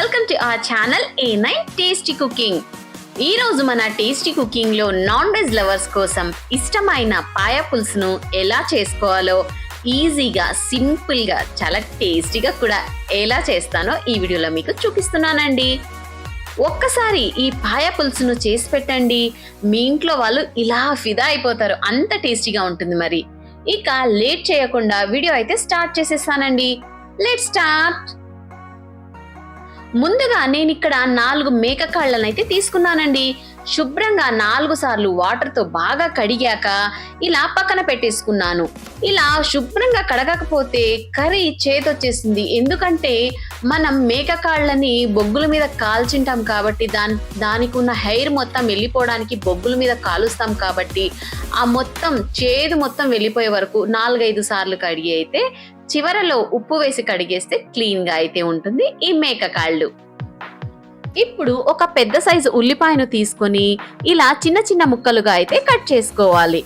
Welcome to our channel A9 tasty cooking. ఈ రోజు మన టేస్టీ కుకింగ్ లో నాన్ వెజ్ లవర్స్ కోసం ఇష్టమైన పాయ పులుసును ఎలా చేసుకోవాలో ఈజీగా సింపుల్ గా చాలా టేస్టీగా కూడా ఎలా చేస్తానో ఈ వీడియోలో మీకు చూపిస్తున్నానండి. ఒక్కసారి ఈ పాయ పులుసును చేసి పెట్టండి, మీ ఇంట్లో వాళ్ళు ఇలా ఫిదా అయిపోతారు, అంత టేస్టీగా ఉంటుంది. మరి ఇక లేట్ చేయకుండా వీడియో అయితే స్టార్ట్ చేసేస్తానండి. Let's start. ముందుగా నేను ఇక్కడ 4 మేక కాళ్ళను అయితే తీసుకున్నానండి. శుభ్రంగా 4 సార్లు వాటర్ తో బాగా కడిగాక ఇలా పక్కన పెట్టేసుకున్నాను. ఇలా శుభ్రంగా కడగకపోతే కర్రీ చేతొచ్చేసింది, ఎందుకంటే మనం మేక కాళ్ళని బొగ్గుల మీద కాల్చింటాం కాబట్టి దానికి ఉన్న హెయిర్ మొత్తం వెళ్ళిపోవడానికి బొగ్గుల మీద కాలుస్తాం కాబట్టి ఆ మొత్తం చేదు మొత్తం వెళ్ళిపోయే వరకు 4-5 సార్లు కడిగి అయితే చివరలో ఉప్పు వేసి కడిగేస్తే క్లీన్ గా అయితే ఉంటుంది ఈ మేక కాళ్ళు. ఇప్పుడు ఒక పెద్ద సైజు ఉల్లిపాయను తీసుకొని ఇలా చిన్న చిన్న ముక్కలుగా అయితే కట్ చేసుకోవాలి.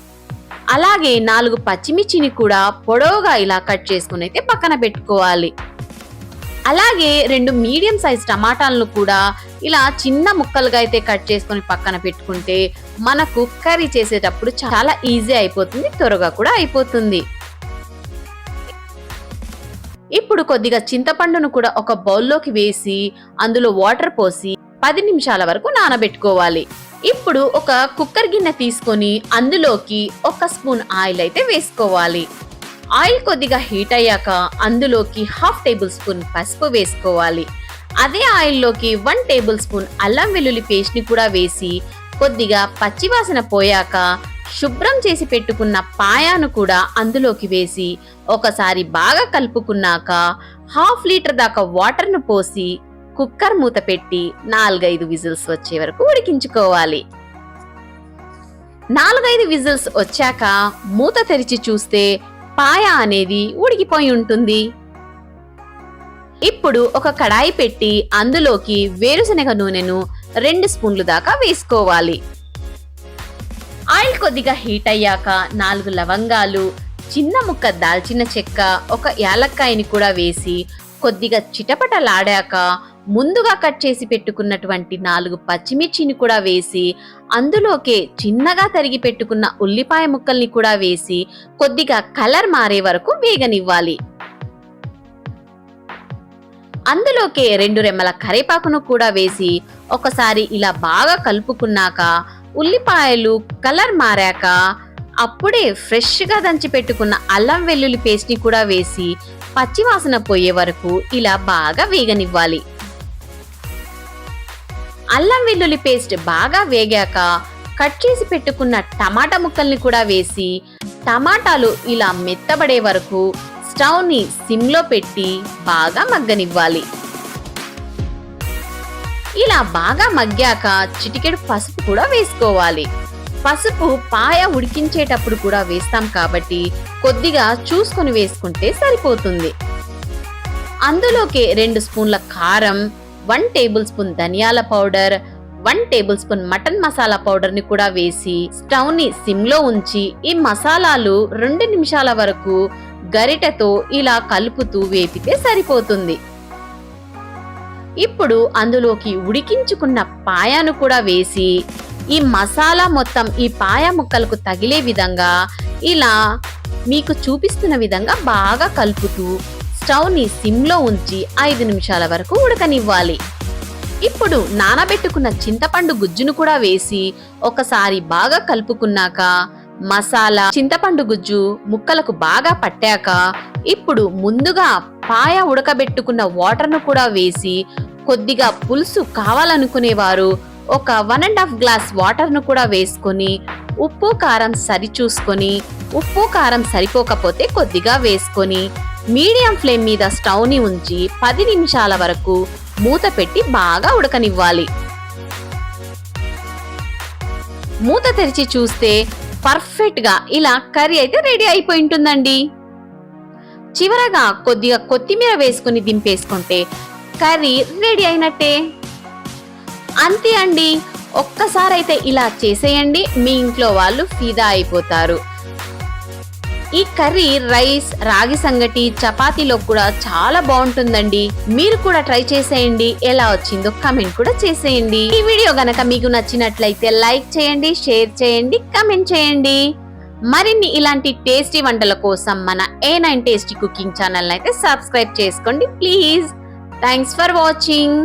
అలాగే 4 పచ్చిమిర్చిని కూడా పొడవుగా ఇలా కట్ చేసుకుని అయితే పక్కన పెట్టుకోవాలి. అలాగే 2 మీడియం సైజ్ టమాటాలను కూడా ఇలా చిన్న ముక్కలుగా అయితే కట్ చేసుకొని పక్కన పెట్టుకుంటే మనకు కర్రీ చేసేటప్పుడు చాలా ఈజీ అయిపోతుంది, త్వరగా కూడా అయిపోతుంది. ఇప్పుడు కొద్దిగా చింతపండును కూడా ఒక బౌల్లోకి వేసి అందులో వాటర్ పోసి 10 నిమిషాల వరకు నానబెట్టుకోవాలి. ఇప్పుడు ఒక కుక్కర్ గిన్నె తీసుకొని అందులోకి 1 స్పూన్ ఆయిల్ అయితే వేసుకోవాలి. ఆయిల్ కొద్దిగా హీట్ అయ్యాక అందులోకి 1/2 టేబుల్ స్పూన్ పసుపు వేసుకోవాలి. అదే ఆయిల్లోకి 1 టేబుల్ స్పూన్ అల్లం వెల్లుల్లి పేస్ట్ ని కూడా వేసి కొద్దిగా పచ్చివాసన పోయాక శుభ్రం చేసి పెట్టుకున్న పాయాను కూడా అందులోకి వేసి ఒకసారి బాగా కలుపుకున్నాక 1/2 లీటర్ దాకా వాటర్ ను పోసి కుక్కర్ మూత పెట్టి 4-5 విజిల్స్ వచ్చే వరకు ఉడికించుకోవాలి. 4-5 విజిల్స్ వచ్చాక మూత తెరిచి చూస్తే పాయ అనేది ఉడికిపోయి ఉంటుంది. ఇప్పుడు ఒక కడాయి పెట్టి అందులోకి వేరుశనగ నూనెను 2 స్పూన్లు దాకా వేసుకోవాలి. ఆయిల్ కొద్దిగా హీట్ అయ్యాక 4 లవంగాలు, చిన్న ముక్క దాల్చిన చెక్క, 1 యాలక్కాయని కూడా వేసి కొద్దిగా చిటపటలాడాక ముందుగా కట్ చేసి పెట్టుకున్నటువంటి 4 పచ్చిమిర్చిని కూడా వేసి అందులోకే చిన్నగా తరిగి పెట్టుకున్న ఉల్లిపాయ ముక్కల్ని కూడా వేసి కొద్దిగా కలర్ మారే వరకు వేగనివ్వాలి. అందులోకే 2 రెమ్మల కరివేపాకును కూడా వేసి ఒకసారి ఇలా బాగా కలుపుకున్నాక ఉల్లిపాయలు కలర్ మారాక అప్పుడే ఫ్రెష్ గా దంచి పెట్టుకున్న అల్లం వెల్లుల్లి పేస్ట్ ని కూడా వేసి పచ్చివాసన పోయే వరకు ఇలా బాగా వేగనివ్వాలి. అల్లం వెల్లుల్లి పేస్ట్ బాగా వేగాక కట్ చేసి పెట్టుకున్న టమాటా ముక్కల్ని కూడా వేసి టమాటాలు ఇలా మెత్తబడే వరకు స్టవ్ ని సిమ్ లో పెట్టి బాగా మగ్గనివ్వాలి. ఇలా బాగా మగ్గాక చిటికెడు పసుపు కూడా వేసుకోవాలి. పసుపు పాయ ఉడికించేటప్పుడు కూడా వేస్తాం కాబట్టి కొద్దిగా చూసుకొని వేసుకుంటే సరిపోతుంది. అందులోకి 2 స్పూన్ల కారం, 1 టేబుల్ స్పూన్ ధనియాల powder, 1 table spoon mutton masala powder ని కూడా వేసి స్టవ్ ని సిమ్ లో ఉంచి ఈ మసాలాలు 2 నిమిషాల వరకు గరిటెతో ఇలా కలుపుతూ వేపితే సరిపోతుంది. ఇప్పుడు అందులోకి ఉడికించుకున్న పాయాను కూడా వేసి ఈ మసాలా మొత్తం ఈ పాయ ముక్కలకు తగిలే విధంగా ఇలా మీకు చూపిస్తున్న విధంగా బాగా కలుపుతూ స్టవ్ ని సిమ్ లో ఉంచి 5 నిమిషాల వరకు ఉడకనివ్వాలి. ఇప్పుడు నానబెట్టుకున్న చింతపండు గుజ్జును కూడా వేసి ఒకసారి బాగా కలుపుకున్నాక మసాలా చింతపండు గుజ్జు ముక్కలకు బాగా పట్టాక ఇప్పుడు ముందుగా పాయ ఉడకబెట్టుకున్న వాటర్ ను కూడా వేసి కొద్దిగా పులుసు కావాలనుకునేవారు ఒక 1.5 గ్లాస్ వాటర్ ను కూడా వేసుకొని ఉప్పు కారం సరి చూసుకొని, ఉప్పు కారం సరిపోకపోతే కొద్దిగా వేసుకొని మీడియం ఫ్లేమ్ మీద స్టవ్ ని ఉంచి 10 నిమిషాల వరకు మూత పెట్టి బాగా ఉడకనివ్వాలి. మూత తెరిచి చూస్తే పర్ఫెక్ట్ గా ఇలా కర్రీ అయితే రెడీ అయిపోయి ఉంటుందండి. చివరగా కొద్దిగా కొత్తిమీర వేసుకుని దింపేసుకుంటే కర్రీ రెడీ అయినట్టే. అంతే అండి, ఒక్కసారైతే ఇలా చేసేయండి, మీ ఇంట్లో వాళ్ళు ఫిదా అయిపోతారు. ఈ కర్రీ రైస్, రాగి సంగటి, చపాతీలో కూడా చాలా బాగుంటుందండి. మీరు కూడా ట్రై చేసేయండి. ఎలా వచ్చిందో కమెంట్ కూడా చేసేయండి. ఈ వీడియో గనక మీకు నచ్చినట్లయితే లైక్ చేయండి, షేర్ చేయండి, కమెంట్ చేయండి. మరిన్ని ఇలాంటి టేస్టీ వంటల కోసం మన A9 టేస్టీ కుకింగ్ ఛానల్ అయితే సబ్స్క్రైబ్ చేసుకోండి ప్లీజ్. Thanks for watching.